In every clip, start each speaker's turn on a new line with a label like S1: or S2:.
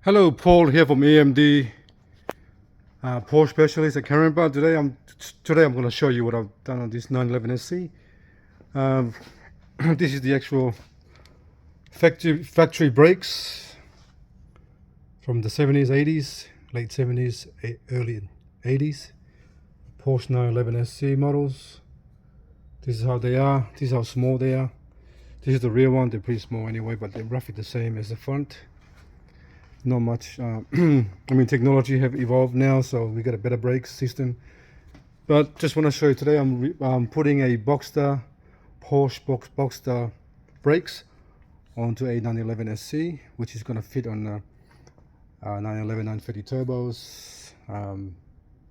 S1: Hello, Paul here from AMD Porsche Specialist at Carinbar. Today I'm going to show you what I've done on this 911SC. This is the actual factory brakes from the 70s, 80s, late 70s, early 80s. Porsche 911SC models. This is how they are. This is how small they are. This is the rear one. They're pretty small anyway, but they're roughly the same as the front. Not much. I mean, technology have evolved now, so we got a better brake system. But just want to show you today, I'm putting a Boxster Boxster brakes onto a 911SC, which is going to fit on 911 930 turbos.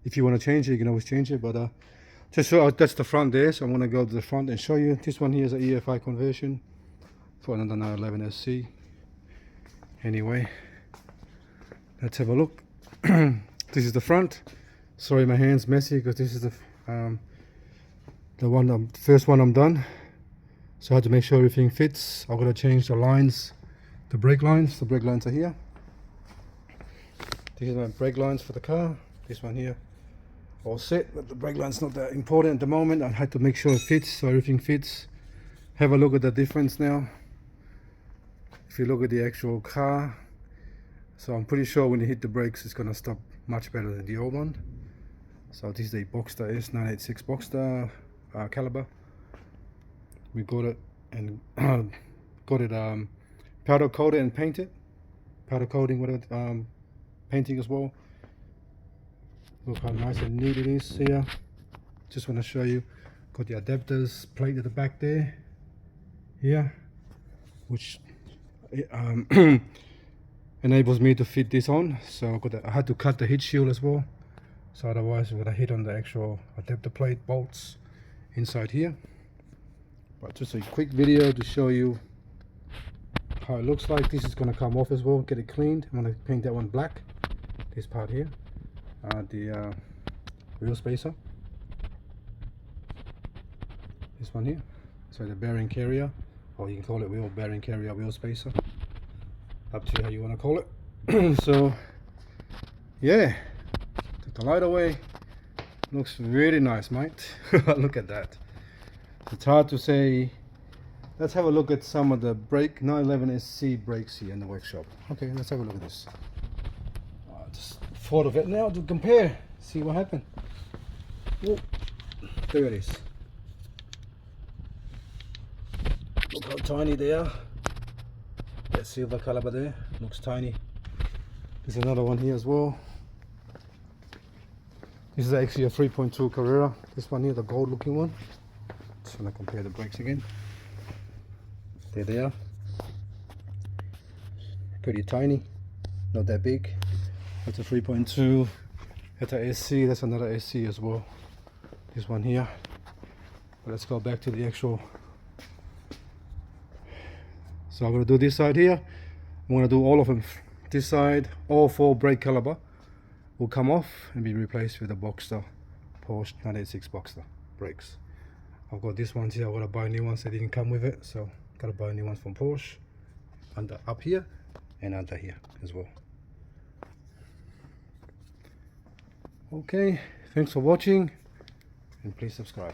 S1: If you want to change it, you can always change it. But just show that's the front there. So I'm going to go to the front and show you. This one here is an EFI conversion for another 911SC. Anyway. Let's have a look. This is the front. Sorry, my hand's messy because this is the first one I'm done. So I had to make sure everything fits. I'm gonna change the lines, the brake lines. The brake lines are here. These are my brake lines for the car. This one here, all set. But the brake line's not that important at the moment. I had to make sure it fits, so everything fits. Have a look at the difference now. If you look at the actual car. So I'm pretty sure when you hit the brakes, it's going to stop much better than the old one. So this is a Boxster S986 Boxster caliber. We got it and powder coated and painted. Powder coating with it, painting as well. Look how nice and neat it is here. Just want to show you. Got the adapters plate at the back there. Here, which enables me to fit this on. So I had to cut the heat shield as well, so otherwise it would have hit on the actual adapter plate bolts inside here. But just a quick video to show you how it looks like. This is going to come off as well, get it cleaned. I'm going to paint that one black, this part here, the wheel spacer, this one here, so the bearing carrier, or you can call it wheel bearing carrier, wheel spacer, up to how you want to call it. So yeah, took the light away. Looks really nice, mate. Look at that. It's hard to say. Let's have a look at some of the 911SC brakes here in the workshop. Okay, let's have a look at this. Just thought of it now to compare, see what happened. Oh, there it is. Look how tiny they are. That silver caliber there looks tiny. There's another one here as well. This is actually a 3.2 Carrera. This one here, the gold looking one. Just want to compare the brakes again. There they are. Pretty tiny, not that big. That's a 3.2. That's a SC. That's another SC as well. This one here. But let's go back to the actual. So I'm going to do this side here. I'm going to do all of them. This side, all 4 brake caliber will come off and be replaced with the Boxster Porsche 986 Boxster brakes. I've got these ones here. I've got to buy new ones that didn't come with it, so got to buy new ones from Porsche. Under up here and under here as well. Okay, thanks for watching and please subscribe.